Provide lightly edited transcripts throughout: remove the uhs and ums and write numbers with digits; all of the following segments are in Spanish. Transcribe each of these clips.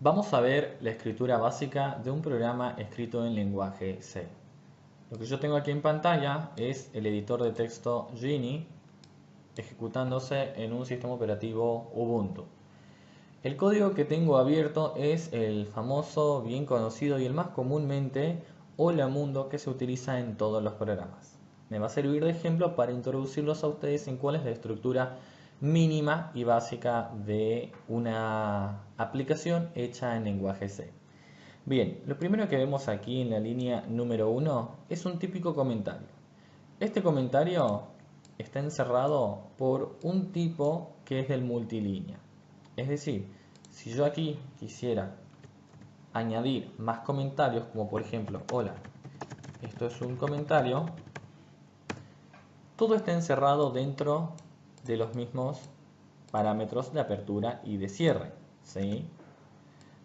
Vamos a ver la escritura básica de un programa escrito en lenguaje C. Lo que yo tengo aquí en pantalla es el editor de texto Geany ejecutándose en un sistema operativo Ubuntu. El código que tengo abierto es el famoso, bien conocido y el más comúnmente Hola Mundo que se utiliza en todos los programas. Me va a servir de ejemplo para introducirlos a ustedes en cuál es la estructura mínima y básica de una aplicación hecha en lenguaje C. Bien, lo primero que vemos aquí en la línea número 1 es un típico comentario. Este comentario está encerrado por un tipo que es del multilínea. Es decir, si yo aquí quisiera añadir más comentarios, como por ejemplo, hola, esto es un comentario, todo está encerrado dentro de los mismos parámetros de apertura y de cierre, ¿sí?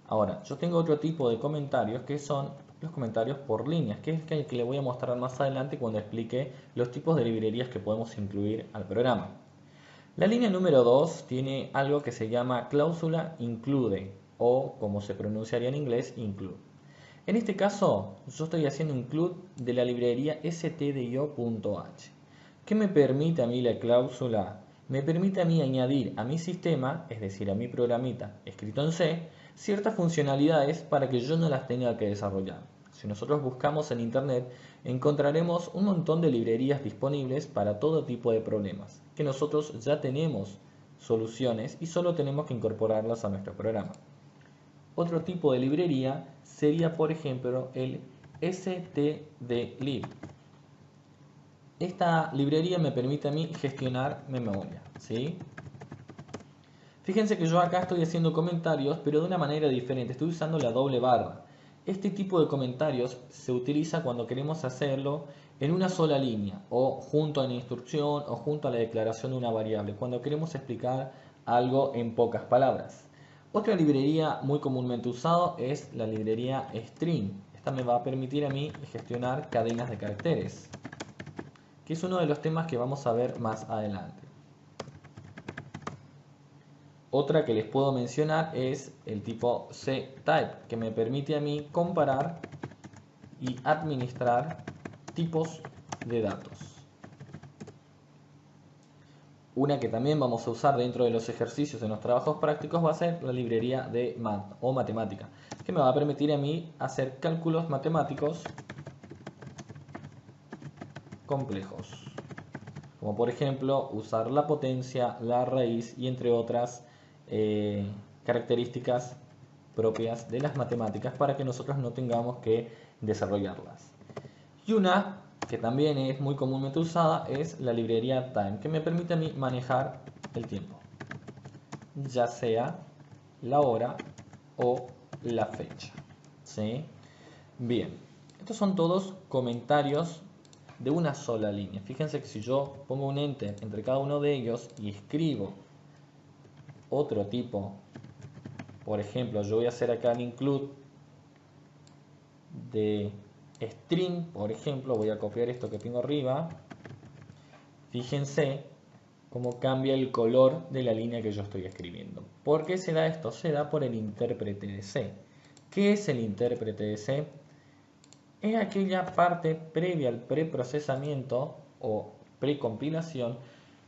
Ahora, yo tengo otro tipo de comentarios que son los comentarios por líneas, que es el que le voy a mostrar más adelante cuando explique los tipos de librerías que podemos incluir al programa. La línea número 2 tiene algo que se llama cláusula include o como se pronunciaría en inglés include. En este caso yo estoy haciendo include de la librería stdio.h. ¿Qué me permite a mí la cláusula? Me permite a mí añadir a mi sistema, es decir, a mi programita escrito en C, ciertas funcionalidades para que yo no las tenga que desarrollar. Si nosotros buscamos en internet, encontraremos un montón de librerías disponibles para todo tipo de problemas, que nosotros ya tenemos soluciones y solo tenemos que incorporarlas a nuestro programa. Otro tipo de librería sería, por ejemplo, el stdlib. Esta librería me permite a mí gestionar memoria, ¿sí? Fíjense que yo acá estoy haciendo comentarios, pero de una manera diferente. Estoy usando la doble barra. Este tipo de comentarios se utiliza cuando queremos hacerlo en una sola línea, o junto a la instrucción, o junto a la declaración de una variable, cuando queremos explicar algo en pocas palabras. Otra librería muy comúnmente usada es la librería string. Esta me va a permitir a mí gestionar cadenas de caracteres, que es uno de los temas que vamos a ver más adelante. Otra que les puedo mencionar es el tipo C-Type, que me permite a mí comparar y administrar tipos de datos. Una que también vamos a usar dentro de los ejercicios de los trabajos prácticos va a ser la librería de Math o matemática, que me va a permitir a mí hacer cálculos matemáticos complejos, como por ejemplo usar la potencia, la raíz y entre otras características propias de las matemáticas para que nosotros no tengamos que desarrollarlas. Y una que también es muy comúnmente usada es la librería Time, que me permite a mí manejar el tiempo, ya sea la hora o la fecha. ¿Sí? Bien, estos son todos comentarios de una sola línea. Fíjense que si yo pongo un enter entre cada uno de ellos y escribo otro tipo, por ejemplo, yo voy a hacer acá el include de string, por ejemplo, voy a copiar esto que tengo arriba. Fíjense cómo cambia el color de la línea que yo estoy escribiendo. ¿Por qué se da esto? Se da por el intérprete de C. ¿Qué es el intérprete de C? Es aquella parte previa al preprocesamiento o precompilación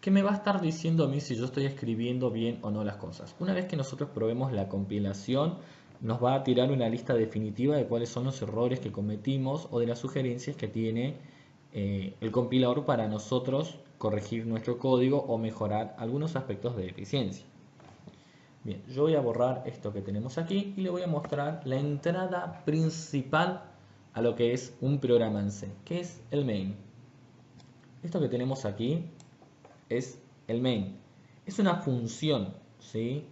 que me va a estar diciendo a mí si yo estoy escribiendo bien o no las cosas. Una vez que nosotros probemos la compilación, nos va a tirar una lista definitiva de cuáles son los errores que cometimos o de las sugerencias que tiene el compilador para nosotros corregir nuestro código o mejorar algunos aspectos de eficiencia. Bien, yo voy a borrar esto que tenemos aquí y le voy a mostrar la entrada principal a lo que es un programa en C, que es el main. Esto que tenemos aquí es el main. Es una función, ¿sí?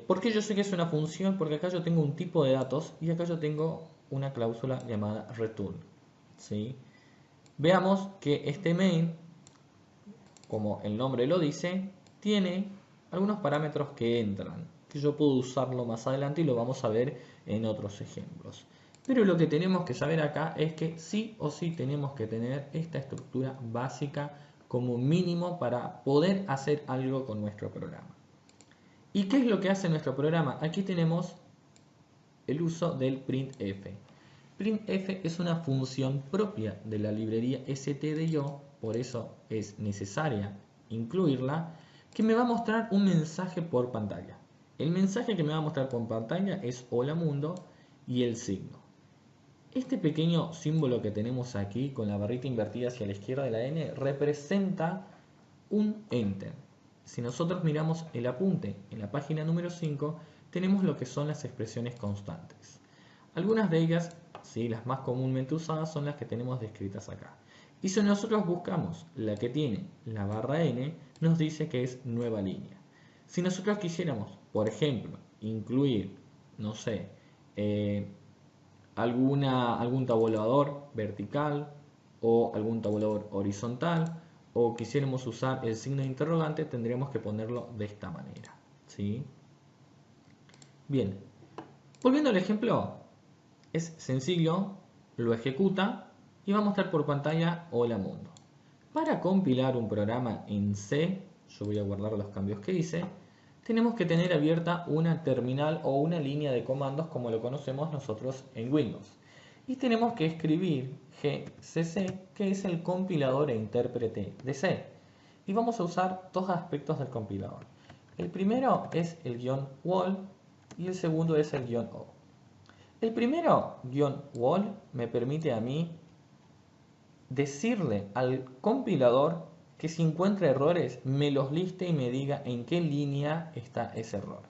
¿Por qué yo sé que es una función? Porque acá yo tengo un tipo de datos y acá yo tengo una cláusula llamada return, ¿sí? Veamos que este main, como el nombre lo dice, tiene algunos parámetros que entran, que yo puedo usarlo más adelante y lo vamos a ver en otros ejemplos. Pero lo que tenemos que saber acá es que sí o sí tenemos que tener esta estructura básica como mínimo para poder hacer algo con nuestro programa. ¿Y qué es lo que hace nuestro programa? Aquí tenemos el uso del printf. Printf es una función propia de la librería stdio, por eso es necesaria incluirla, que me va a mostrar un mensaje por pantalla. El mensaje que me va a mostrar por pantalla es hola mundo y el signo. Este pequeño símbolo que tenemos aquí con la barrita invertida hacia la izquierda de la N representa un enter. Si nosotros miramos el apunte en la página número 5, tenemos lo que son las expresiones constantes. Algunas de ellas, ¿sí?, las más comúnmente usadas son las que tenemos descritas acá. Y si nosotros buscamos la que tiene la barra N, nos dice que es nueva línea. Si nosotros quisiéramos, por ejemplo, incluir, no sé, algún tabulador vertical o algún tabulador horizontal, o quisiéramos usar el signo de interrogante, tendríamos que ponerlo de esta manera, ¿sí? Bien, volviendo al ejemplo, es sencillo, lo ejecuta y va a mostrar por pantalla hola mundo. Para compilar un programa en C, yo voy a guardar los cambios que hice, tenemos que tener abierta una terminal o una línea de comandos como lo conocemos nosotros en Windows. Y tenemos que escribir gcc, que es el compilador e intérprete de C. Y vamos a usar dos aspectos del compilador. El primero es el -wall y el segundo es el -o. El primero, -wall, me permite a mí decirle al compilador que si encuentra errores me los liste y me diga en qué línea está ese error.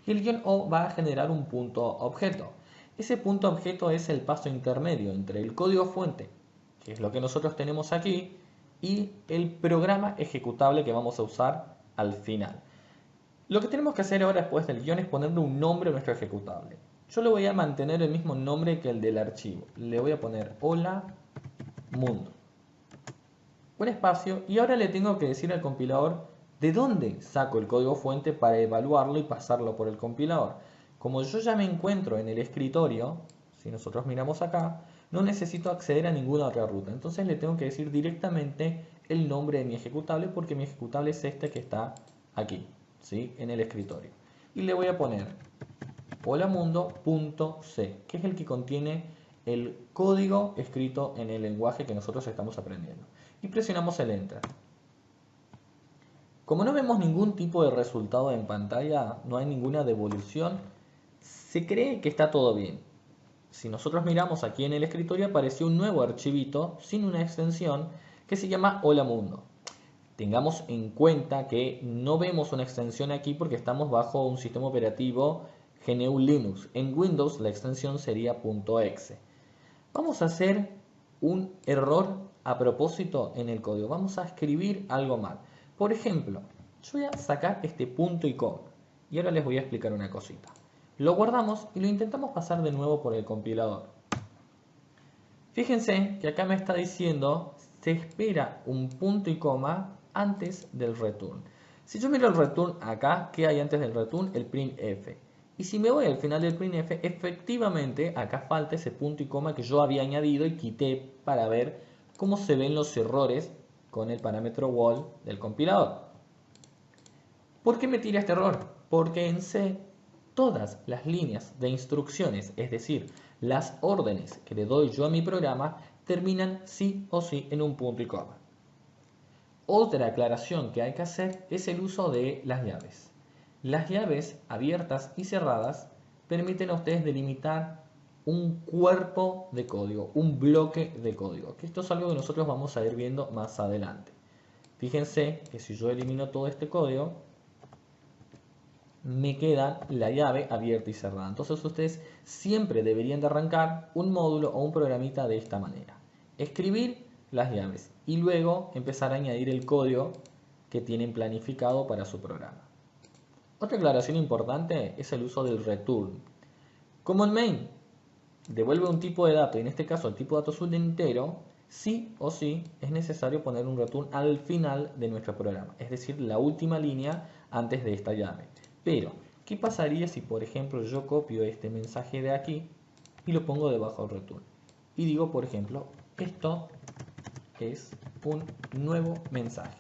Y el -o va a generar un punto objeto. Ese punto objeto es el paso intermedio entre el código fuente, que es lo que nosotros tenemos aquí, y el programa ejecutable que vamos a usar al final. Lo que tenemos que hacer ahora después del guión es ponerle un nombre a nuestro ejecutable. Yo le voy a mantener el mismo nombre que el del archivo. Le voy a poner hola mundo, un espacio, y ahora le tengo que decir al compilador de dónde saco el código fuente para evaluarlo y pasarlo por el compilador. Como yo ya me encuentro en el escritorio, si nosotros miramos acá, no necesito acceder a ninguna otra ruta. Entonces le tengo que decir directamente el nombre de mi ejecutable, porque mi ejecutable es este que está aquí, ¿sí?, en el escritorio. Y le voy a poner holamundo.c, que es el que contiene el código escrito en el lenguaje que nosotros estamos aprendiendo. Y presionamos el Enter. Como no vemos ningún tipo de resultado en pantalla, no hay ninguna devolución, se cree que está todo bien. Si nosotros miramos aquí en el escritorio, apareció un nuevo archivito sin una extensión que se llama Hola Mundo. Tengamos en cuenta que no vemos una extensión aquí porque estamos bajo un sistema operativo GNU Linux. En Windows la extensión sería .exe. Vamos a hacer un error a propósito en el código. Vamos a escribir algo mal. Por ejemplo, yo voy a sacar este punto y coma. Y ahora les voy a explicar una cosita. Lo guardamos y lo intentamos pasar de nuevo por el compilador. Fíjense que acá me está diciendo se espera un punto y coma antes del return. Si yo miro el return acá, ¿qué hay antes del return? El printf. Y si me voy al final del printf, efectivamente acá falta ese punto y coma que yo había añadido y quité para ver cómo se ven los errores con el parámetro wall del compilador. ¿Por qué me tira este error? Porque en C todas las líneas de instrucciones, es decir, las órdenes que le doy yo a mi programa, terminan sí o sí en un punto y coma. Otra aclaración que hay que hacer es el uso de las llaves. Las llaves abiertas y cerradas permiten a ustedes delimitar un cuerpo de código, un bloque de código, que esto es algo que nosotros vamos a ir viendo más adelante. Fíjense que si yo elimino todo este código, me queda la llave abierta y cerrada. Entonces ustedes siempre deberían de arrancar un módulo o un programita de esta manera. Escribir las llaves y luego empezar a añadir el código que tienen planificado para su programa. Otra aclaración importante es el uso del return. Como el main devuelve un tipo de dato, y en este caso el tipo de dato es un entero, sí o sí es necesario poner un return al final de nuestro programa, es decir, la última línea antes de esta llave. Pero, ¿qué pasaría si, por ejemplo, yo copio este mensaje de aquí y lo pongo debajo del return? Y digo, por ejemplo, esto es un nuevo mensaje.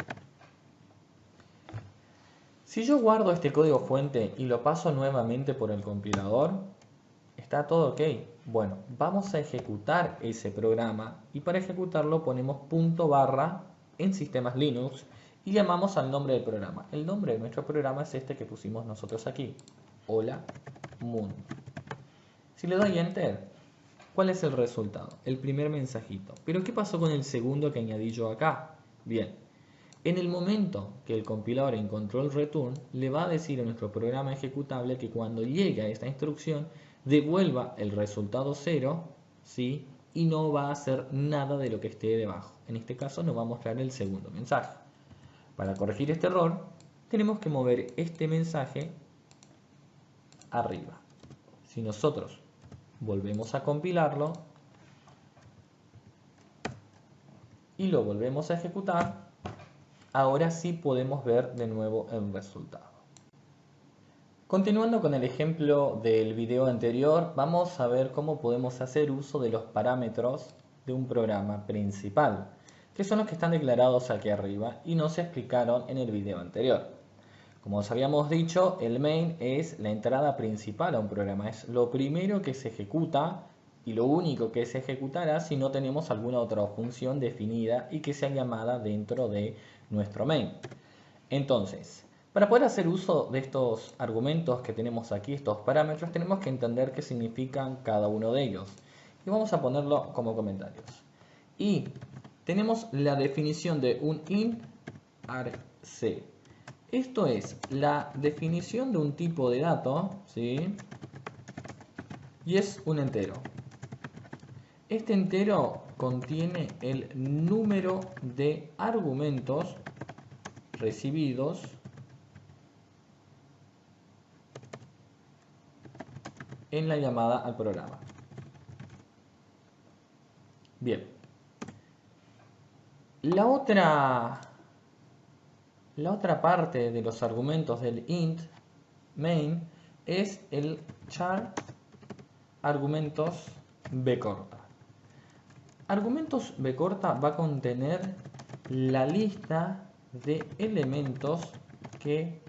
Si yo guardo este código fuente y lo paso nuevamente por el compilador, ¿Está todo ok? Bueno, vamos a ejecutar ese programa y para ejecutarlo ponemos /, en sistemas Linux y llamamos al nombre del programa. El nombre de nuestro programa es este que pusimos nosotros aquí. Hola Mundo. Si le doy Enter, ¿cuál es el resultado? El primer mensajito. ¿Pero qué pasó con el segundo que añadí yo acá? Bien, en el momento que el compilador encontró el return, le va a decir a nuestro programa ejecutable que cuando llegue a esta instrucción, devuelva el resultado 0, ¿sí? Y no va a hacer nada de lo que esté debajo. En este caso nos va a mostrar el segundo mensaje. Para corregir este error, tenemos que mover este mensaje arriba. Si nosotros volvemos a compilarlo y lo volvemos a ejecutar, ahora sí podemos ver de nuevo el resultado. Continuando con el ejemplo del video anterior, vamos a ver cómo podemos hacer uso de los parámetros de un programa principal, que son los que están declarados aquí arriba y no se explicaron en el video anterior. Como os habíamos dicho, el main es la entrada principal a un programa, es lo primero que se ejecuta y lo único que se ejecutará si no tenemos alguna otra función definida y que sea llamada dentro de nuestro main. Entonces, para poder hacer uso de estos argumentos que tenemos aquí, estos parámetros, tenemos que entender qué significan cada uno de ellos. Y vamos a ponerlo como comentarios. Y tenemos la definición de un int argc. Esto es la definición de un tipo de dato, ¿sí? Y es un entero. Este entero contiene el número de argumentos recibidos en la llamada al programa. Bien. La otra parte de los argumentos del int main es el char argumentos b corta. Argumentos b corta va a contener la lista de elementos que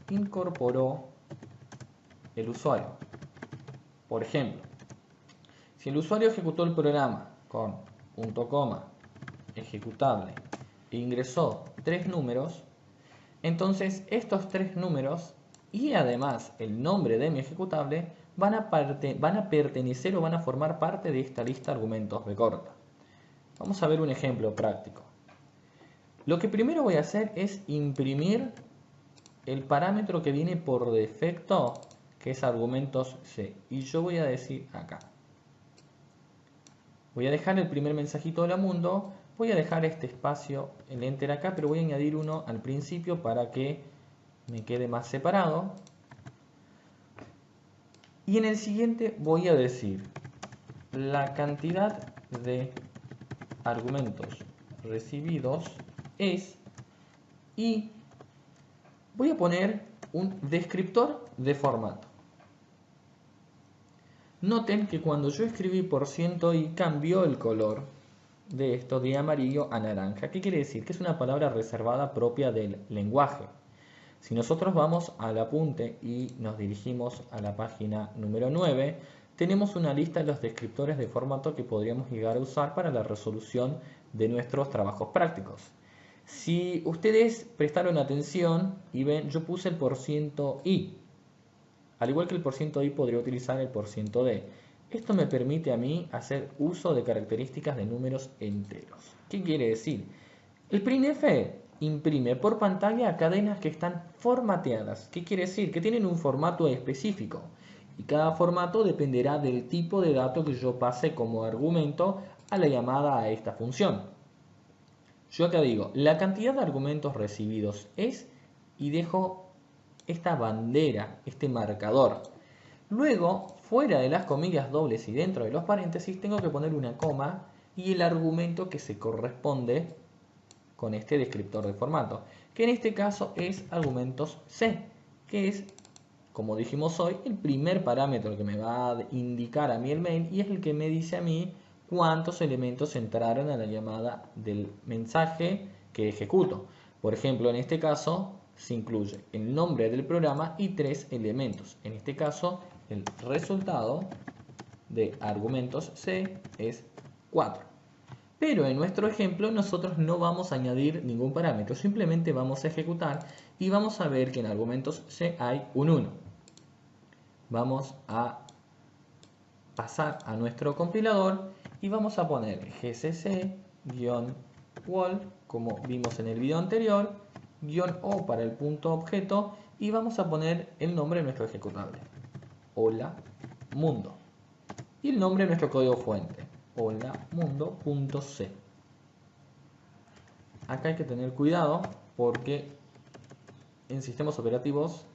incorporó el usuario. Por ejemplo, si el usuario ejecutó el programa con punto coma, ejecutable e ingresó 3 números, entonces estos 3 números y además el nombre de mi ejecutable van a pertenecer o van a formar parte de esta lista de argumentos b corta. Vamos a ver un ejemplo práctico. Lo que primero voy a hacer es imprimir el parámetro que viene por defecto, que es argumentos c. Y yo voy a decir acá. Voy a dejar el primer mensajito de la mundo. Voy a dejar este espacio, el enter acá, pero voy a añadir uno al principio para que me quede más separado. Y en el siguiente voy a decir la cantidad de argumentos recibidos es, y voy a poner un descriptor de formato. Noten que cuando yo escribí %i cambió el color de esto de amarillo a naranja. ¿Qué quiere decir? Que es una palabra reservada propia del lenguaje. Si nosotros vamos al apunte y nos dirigimos a la página número 9, tenemos una lista de los descriptores de formato que podríamos llegar a usar para la resolución de nuestros trabajos prácticos. Si ustedes prestaron atención y ven, yo puse el %i. Al igual que el %i podría utilizar el %d. Esto me permite a mí hacer uso de características de números enteros. ¿Qué quiere decir? El printf imprime por pantalla cadenas que están formateadas. ¿Qué quiere decir? Que tienen un formato específico. Y cada formato dependerá del tipo de dato que yo pase como argumento a la llamada a esta función. Yo acá digo, la cantidad de argumentos recibidos es, y dejo esta bandera, este marcador. Luego, fuera de las comillas dobles y dentro de los paréntesis, tengo que poner una coma y el argumento que se corresponde con este descriptor de formato, que en este caso es argumentos C, que es, como dijimos hoy, el primer parámetro que me va a indicar a mí el main y es el que me dice a mí cuántos elementos entraron a la llamada del mensaje que ejecuto. Por ejemplo, en este caso se incluye el nombre del programa y 3 elementos. En este caso, el resultado de argumentos C es 4. Pero en nuestro ejemplo nosotros no vamos a añadir ningún parámetro, simplemente vamos a ejecutar y vamos a ver que en argumentos C hay un 1. Vamos a pasar a nuestro compilador y vamos a poner gcc-wall, como vimos en el video anterior, -o para el punto objeto, y vamos a poner el nombre de nuestro ejecutable, hola mundo, y el nombre de nuestro código fuente, hola mundo.c. Acá hay que tener cuidado porque en sistemas operativos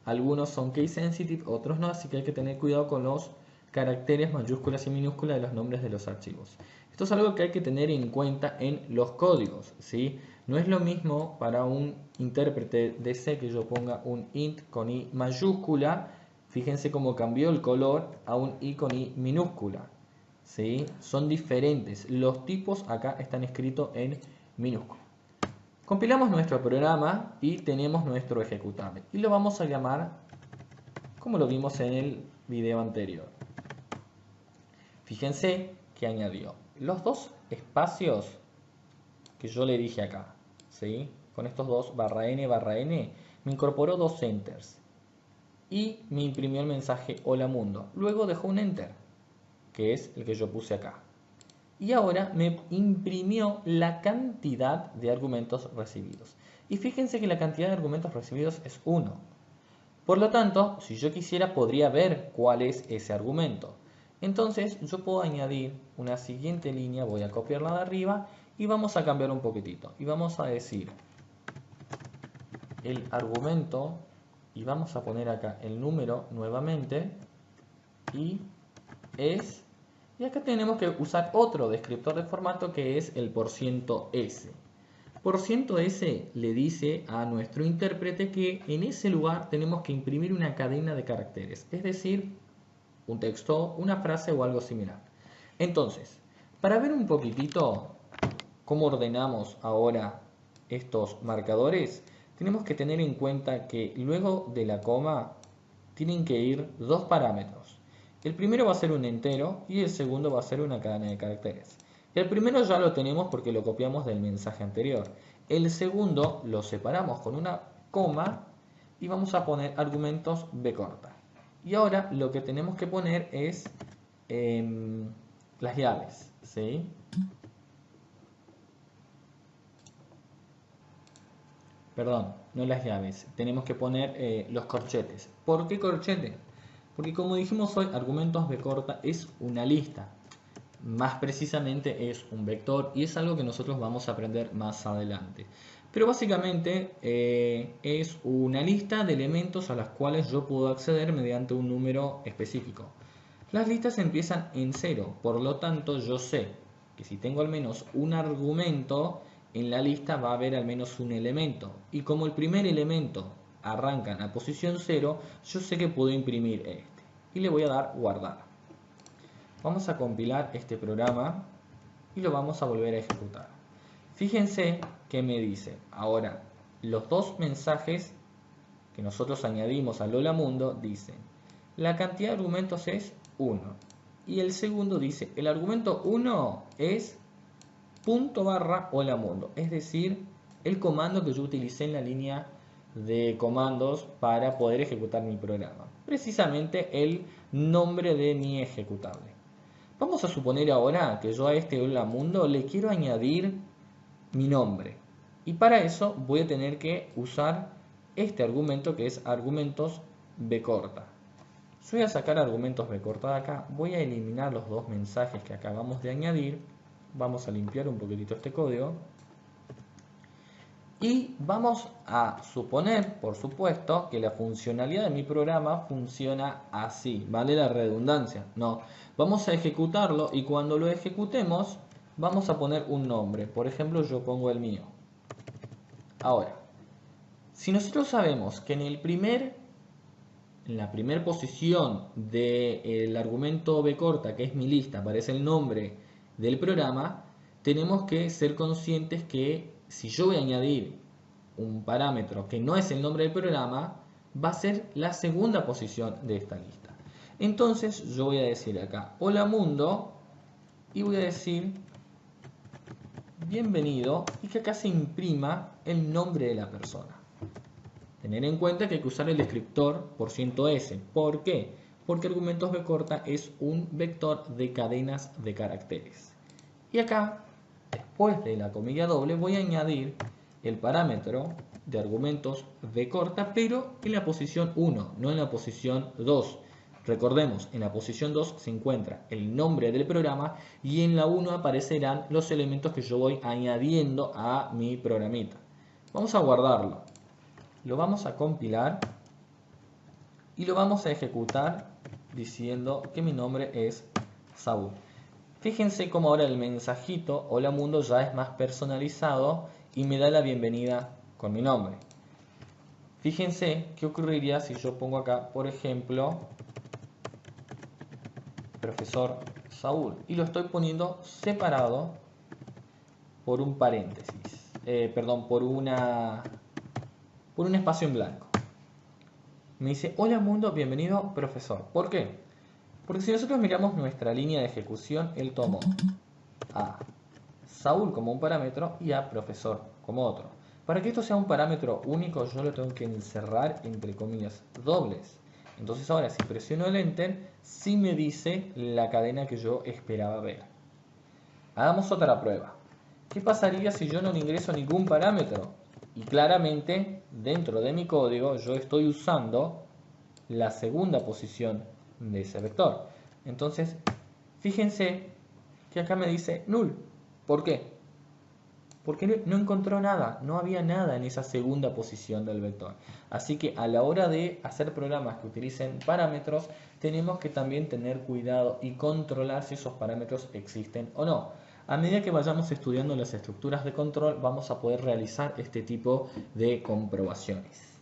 algunos son case sensitive, otros no, así que hay que tener cuidado con los caracteres mayúsculas y minúsculas de los nombres de los archivos. Esto es algo que hay que tener en cuenta en los códigos, ¿sí? No es lo mismo para un intérprete de C que yo ponga un int con i mayúscula, fíjense cómo cambió el color, a un i con i minúscula, ¿sí? Son diferentes, los tipos acá están escritos en minúscula. Compilamos nuestro programa y tenemos nuestro ejecutable y lo vamos a llamar como lo vimos en el video anterior. Fíjense que añadió los dos espacios que yo le dije acá, ¿sí? Con estos dos /n, me incorporó dos enters y me imprimió el mensaje hola mundo. Luego dejó un enter, que es el que yo puse acá. Y ahora me imprimió la cantidad de argumentos recibidos. Y fíjense que la cantidad de argumentos recibidos es 1. Por lo tanto, si yo quisiera, podría ver cuál es ese argumento. Entonces, yo puedo añadir una siguiente línea, voy a copiarla de arriba y vamos a cambiar un poquitito. Y vamos a decir el argumento, y vamos a poner acá el número nuevamente, y es... Y acá tenemos que usar otro descriptor de formato que es el %s. %s le dice a nuestro intérprete que en ese lugar tenemos que imprimir una cadena de caracteres, es decir, un texto, una frase o algo similar. Entonces, para ver un poquitito cómo ordenamos ahora estos marcadores, tenemos que tener en cuenta que luego de la coma tienen que ir dos parámetros. El primero va a ser un entero y el segundo va a ser una cadena de caracteres. El primero ya lo tenemos porque lo copiamos del mensaje anterior. El segundo lo separamos con una coma y vamos a poner argumentos b corta. Y ahora lo que tenemos que poner es las llaves, ¿sí? Perdón, no las llaves. Tenemos que poner los corchetes. ¿Por qué corchete? Porque como dijimos hoy, argumentos b corta es una lista. Más precisamente es un vector y es algo que nosotros vamos a aprender más adelante. Pero básicamente es una lista de elementos a las cuales yo puedo acceder mediante un número específico. Las listas empiezan en 0, por lo tanto yo sé que si tengo al menos un argumento, en la lista va a haber al menos un elemento. Y como el primer elemento arranca en la posición 0, yo sé que puedo imprimir este. Y le voy a dar guardar. Vamos a compilar este programa y lo vamos a volver a ejecutar. Fíjense que me dice, ahora, los dos mensajes que nosotros añadimos al hola mundo dicen, la cantidad de argumentos es 1. Y el segundo dice, el argumento 1 es ./hola mundo, es decir, el comando que yo utilicé en la línea de comandos para poder ejecutar mi programa. Precisamente el nombre de mi ejecutable. Vamos a suponer ahora que yo a este hola mundo le quiero añadir mi nombre. Y para eso voy a tener que usar este argumento que es argumentos b corta. Yo voy a sacar argumentos b corta de acá. Voy a eliminar los dos mensajes que acabamos de añadir. Vamos a limpiar un poquitito este código. Y vamos a suponer, por supuesto, que la funcionalidad de mi programa funciona así. ¿Vale la redundancia? No. Vamos a ejecutarlo y cuando lo ejecutemos vamos a poner un nombre. Por ejemplo, yo pongo el mío. Ahora, si nosotros sabemos que en la primera posición del argumento b corta, que es mi lista, aparece el nombre del programa, tenemos que ser conscientes que si yo voy a añadir un parámetro que no es el nombre del programa, va a ser la segunda posición de esta lista. Entonces yo voy a decir acá, hola mundo, y voy a decir bienvenido, y que acá se imprima el nombre de la persona. Tener en cuenta que hay que usar el descriptor %s. ¿Por qué? Porque argumentos b corta es un vector de cadenas de caracteres. Y acá, después de la comilla doble, voy a añadir el parámetro de argumentos b corta, pero en la posición 1, no en la posición 2. Recordemos, en la posición 2 se encuentra el nombre del programa y en la 1 aparecerán los elementos que yo voy añadiendo a mi programita. Vamos a guardarlo. Lo vamos a compilar y lo vamos a ejecutar diciendo que mi nombre es Saúl. Fíjense cómo ahora el mensajito hola mundo ya es más personalizado y me da la bienvenida con mi nombre. Fíjense qué ocurriría si yo pongo acá, por ejemplo, profesor Saúl, y lo estoy poniendo separado por un paréntesis, por un espacio en blanco. Me dice, hola mundo, bienvenido profesor. ¿Por qué? Porque si nosotros miramos nuestra línea de ejecución, él tomó a Saúl como un parámetro y a profesor como otro. Para que esto sea un parámetro único, yo lo tengo que encerrar entre comillas dobles. Entonces ahora si presiono el Enter, sí me dice la cadena que yo esperaba ver. Hagamos otra prueba. ¿Qué pasaría si yo no ingreso ningún parámetro? Y claramente dentro de mi código yo estoy usando la segunda posición de ese vector. Entonces, fíjense que acá me dice null. ¿Por qué? Porque no encontró nada, no había nada en esa segunda posición del vector. Así que a la hora de hacer programas que utilicen parámetros, tenemos que también tener cuidado y controlar si esos parámetros existen o no. A medida que vayamos estudiando las estructuras de control, vamos a poder realizar este tipo de comprobaciones.